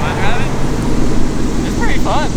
mind driving? It's pretty fun.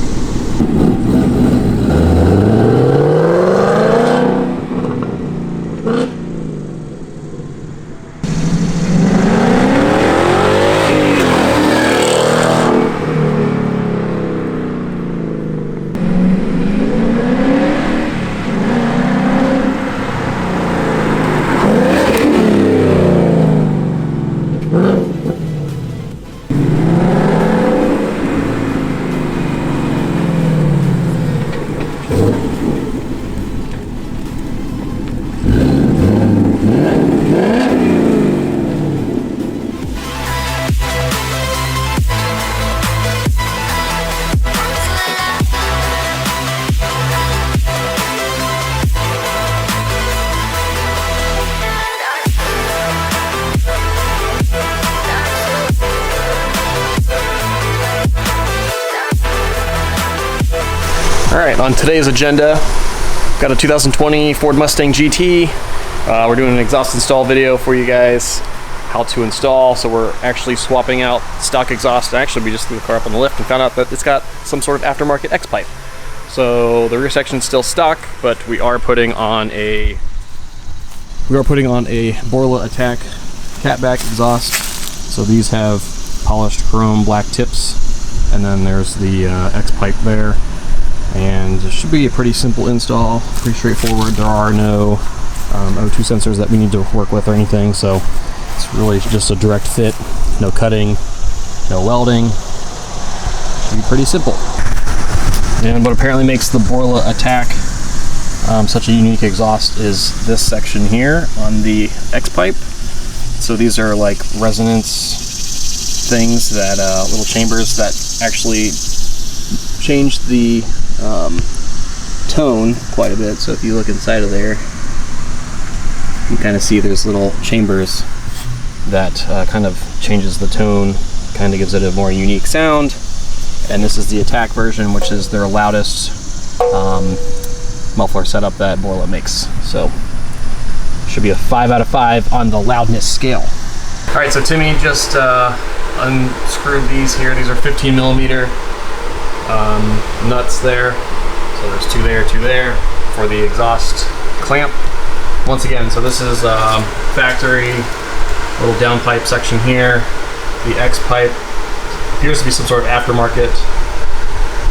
Alright, on today's agenda, got a 2020 Ford Mustang GT. We're doing an exhaust install video for you guys, how to install. So we're actually swapping out stock exhaust. Actually, we just threw the car up on the lift and found out that it's got some sort of aftermarket Xpipe. So the rear section's still stock, but we are putting on a BORLA ATAK catback exhaust. So these have polished chrome black tips, and then there's the Xpipe there. And it should be a pretty simple install, pretty straightforward. There are no O2 sensors that we need to work with or anything, so it's really just a direct fit, no cutting, no welding. Should be pretty simple. And what apparently makes the BORLA ATAK such a unique exhaust is this section here on the Xpipe. So these are like resonance things that little chambers that actually change the tone quite a bit. So if you look inside of there, you can kind of see there's little chambers that kind of changes the tone, kind of gives it a more unique sound. And this is the ATAK version, which is their loudest muffler setup that BORLA makes. So should be a 5 out of 5 on the loudness scale. All right, so Timmy just unscrewed these here. These are 15 millimeter nuts there. So there's two there for the exhaust clamp. Once again, so this is factory little downpipe section here. The Xpipe appears to be some sort of aftermarket,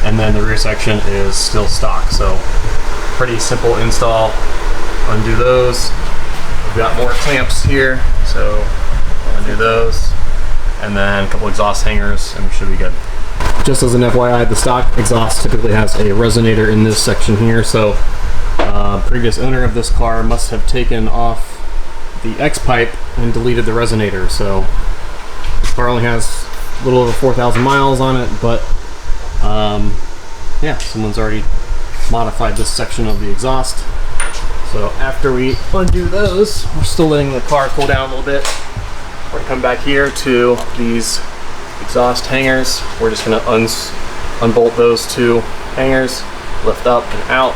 and then the rear section is still stock. So pretty simple install. Undo those. We've got more clamps here, so undo those, and then a couple exhaust hangers, and we should be good. Just as an FYI, the stock exhaust typically has a resonator in this section here, so previous owner of this car must have taken off the Xpipe and deleted the resonator. So this car only has a little over 4,000 miles on it, but yeah, someone's already modified this section of the exhaust. So after we undo those, we're still letting the car cool down a little bit. We're gonna come back here to these exhaust hangers. We're just gonna unbolt those two hangers, lift up and out,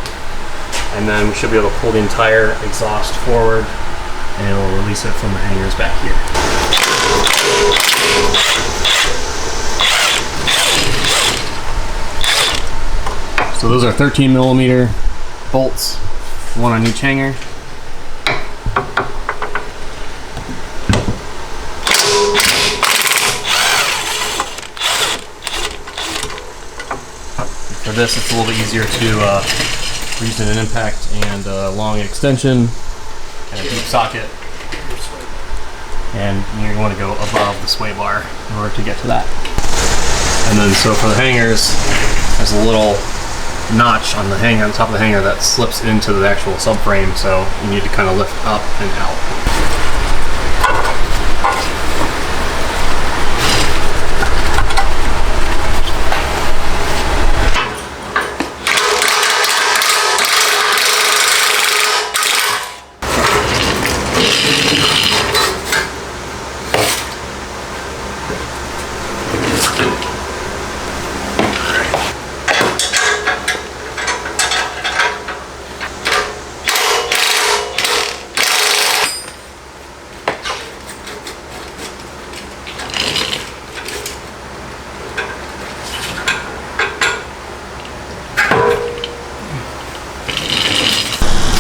and then we should be able to pull the entire exhaust forward, and we'll release it from the hangers back here. So those are 13 millimeter bolts, one on each hanger. For this, it's a little bit easier to using an impact and a long extension and a deep socket. And you're going to go above the sway bar in order to get to that. And then so for the hangers, there's a little notch on the hanger, on top of the hanger, that slips into the actual subframe, so you need to kind of lift up and out.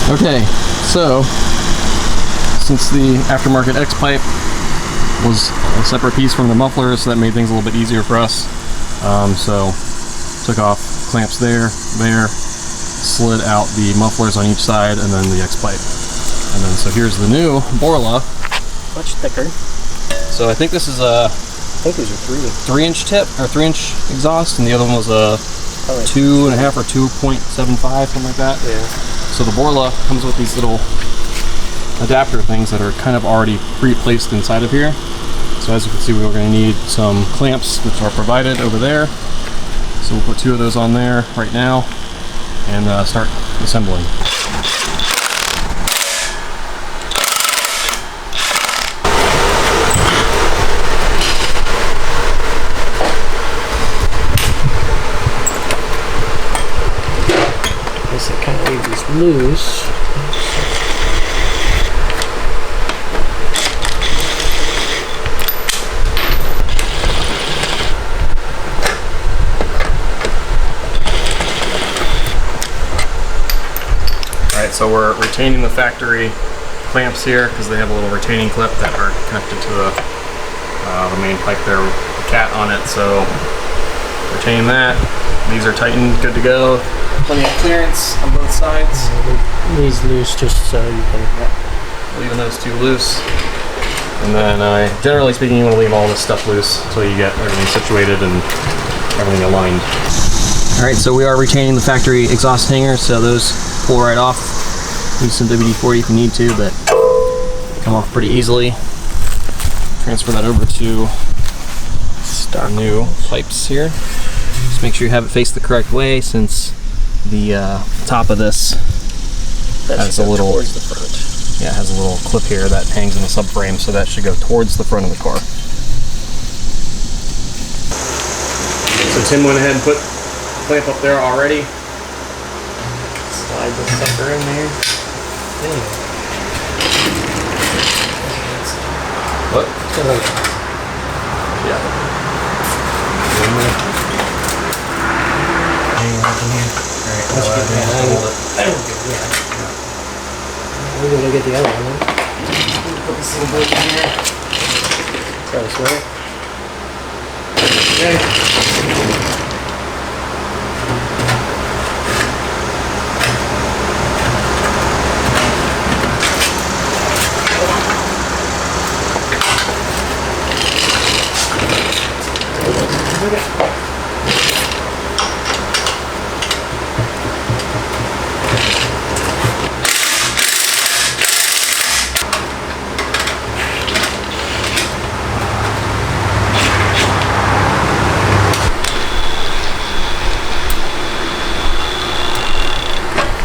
Okay, so since the aftermarket Xpipe was a separate piece from the muffler, so that made things a little bit easier for us. So took off clamps there, slid out the mufflers on each side, and then the Xpipe. And then so here's the new BORLA. Much thicker. So I think this is a, I think these are 3-inch tip or 3-inch exhaust, and the other one was a 2.5 or 2.75, something like that. Yeah. So the BORLA comes with these little adapter things that are kind of already pre-placed inside of here. So as you can see, we're going to need some clamps, which are provided over there. So we'll put 2 of those on there right now and start assembling. I guess I kind of leave these loose. Alright, so we're retaining the factory clamps here because they have a little retaining clip that are connected to the main pipe there with the cat on it. So retaining that. These are tightened, good to go. Plenty of clearance on both sides. These loose just so you can. Leaving those 2 loose. And then generally speaking, you want to leave all this stuff loose until you get everything situated and everything aligned. Alright, so we are retaining the factory exhaust hangers, so those pull right off. Use some WD-40 if you need to, but come off pretty easily. Transfer that over to our new pipes here. Just make sure you have it faced the correct way, since the top of this has a little, towards the front. yeah, has a little clip here that hangs in the subframe, so that should go towards the front of the car. So Tim went ahead and put the clamp up there already. Slide this sucker in there. What? Yeah. We're gonna get the other one. Put this little bolt in here. Try this way. Okay.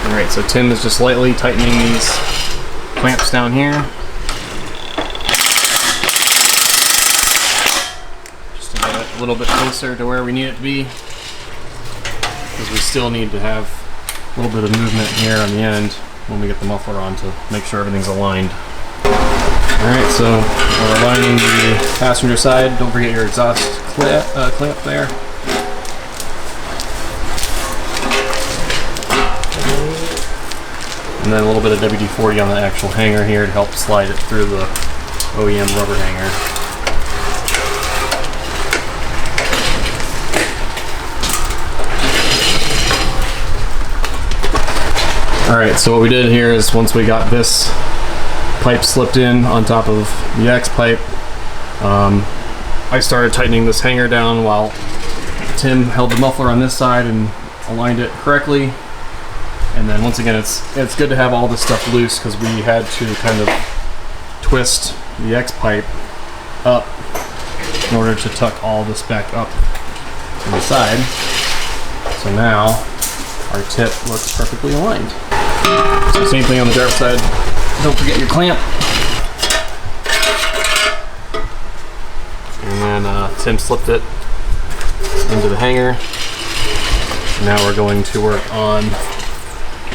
Alright, so Tim is just lightly tightening these clamps down here. Just to get it a little bit closer to where we need it to be. Because we still need to have a little bit of movement here on the end when we get the muffler on to make sure everything's aligned. Alright, so we're aligning the passenger side. Don't forget your exhaust clamp there. And then a little bit of WD-40 on the actual hanger here to help slide it through the OEM rubber hanger. Alright, so what we did here is once we got this pipe slipped in on top of the Xpipe, I started tightening this hanger down while Tim held the muffler on this side and aligned it correctly. And then once again, it's good to have all this stuff loose because we had to kind of twist the Xpipe up in order to tuck all this back up to the side. So now our tip looks perfectly aligned. So same thing on the driver's side. Don't forget your clamp. And then Tim slipped it into the hanger. Now we're going to work on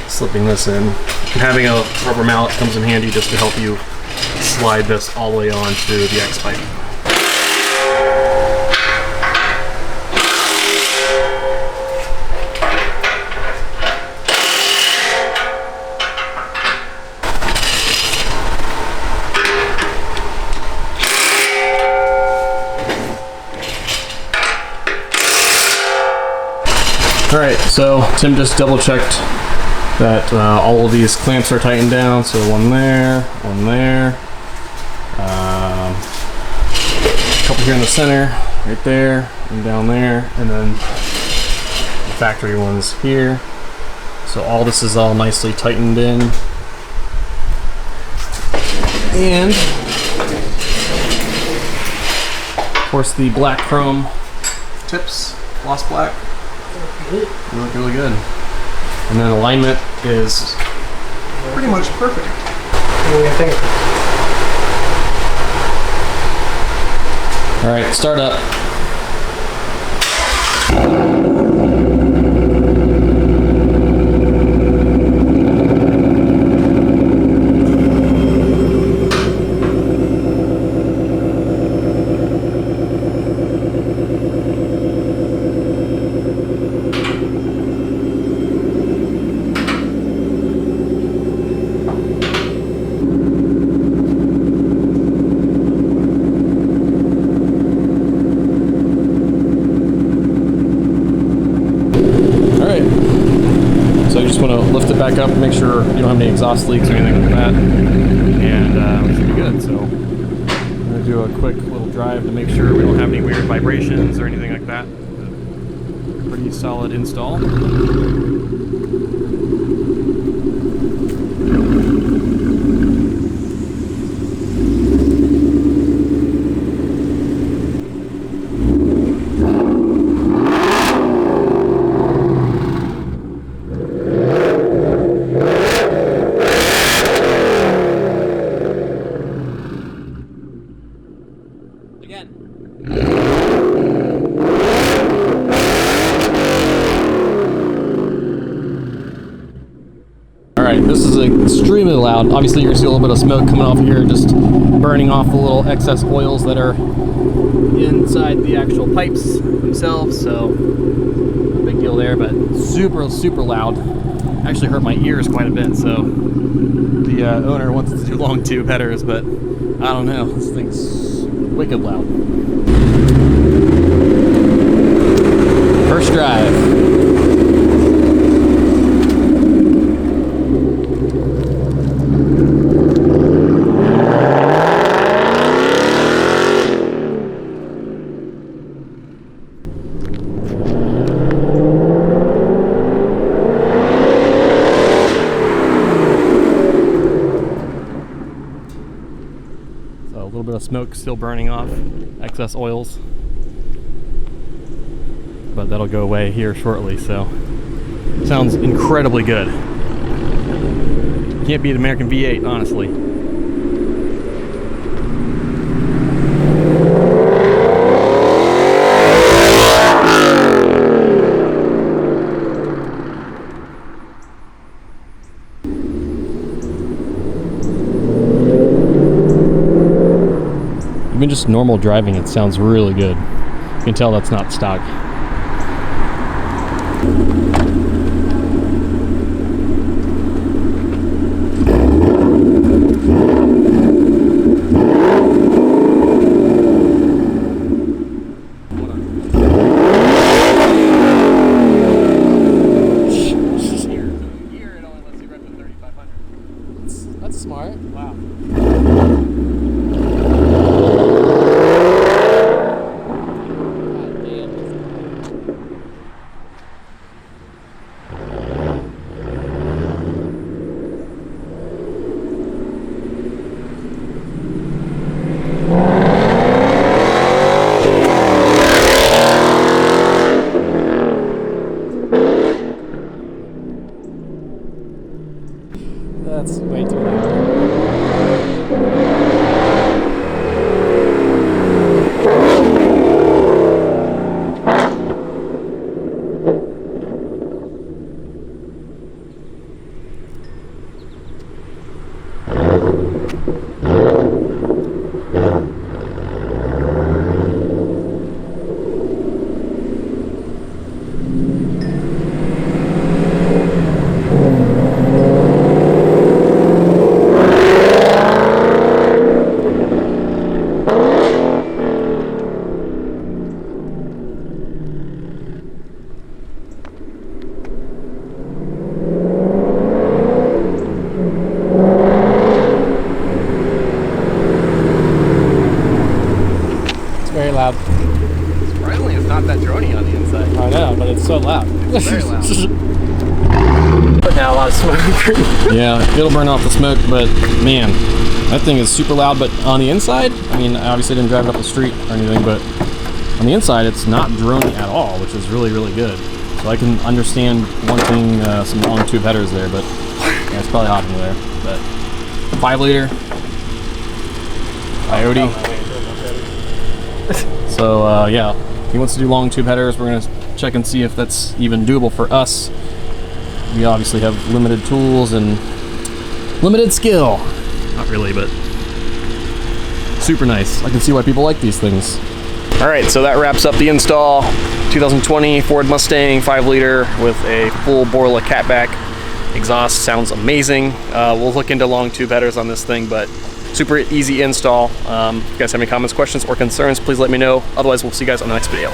slipping this in. And having a rubber mallet comes in handy just to help you slide this all the way onto the Xpipe. All right, so Tim just double checked that all of these clamps are tightened down. So one there, a couple here in the center, right there, and down there, and then the factory ones here. So all this is all nicely tightened in. And of course the black chrome tips, gloss black, they look really good. And then alignment is pretty much perfect. What do you think? All right, start up. So you just want to lift it back up, make sure you don't have any exhaust leaks or anything like that, and we should be good. So I'm going to do a quick little drive to make sure we don't have any weird vibrations or anything like that. Pretty solid install. Alright, this is extremely loud. Obviously you're going to see a little bit of smoke coming off here, just burning off the little excess oils that are inside the actual pipes themselves, so no big deal there, but super, super loud. Actually hurt my ears quite a bit, so the owner wants to do long tube headers, but I don't know, this thing's wicked loud. First drive. A little bit of smoke still burning off, excess oils, but that'll go away here shortly, so sounds incredibly good. Can't beat American V8, honestly. Even just normal driving, it sounds really good. You can tell that's not stock. That's smart. Wow. loud. Surprisingly, it's not that drony on the inside. I know, but it's so loud. It's very loud. Putting out a lot of smoke. Yeah, it'll burn off the smoke, but man, that thing is super loud. But on the inside, I mean, I obviously didn't drive it up the street or anything, but on the inside, it's not drony at all, which is really, really good. So I can understand wanting some long tube headers there, but yeah, it's probably hot in there. But 5 liter Coyote. So yeah, he wants to do long tube headers. We're gonna check and see if that's even doable for us. We obviously have limited tools and limited skill. Not really, but super nice. I can see why people like these things. All right, so that wraps up the install. 2020 Ford Mustang 5 liter with a full BORLA catback. Exhaust sounds amazing. We'll look into long tube headers on this thing, but super easy install. If you guys have any comments, questions, or concerns, please let me know. Otherwise, we'll see you guys on the next video.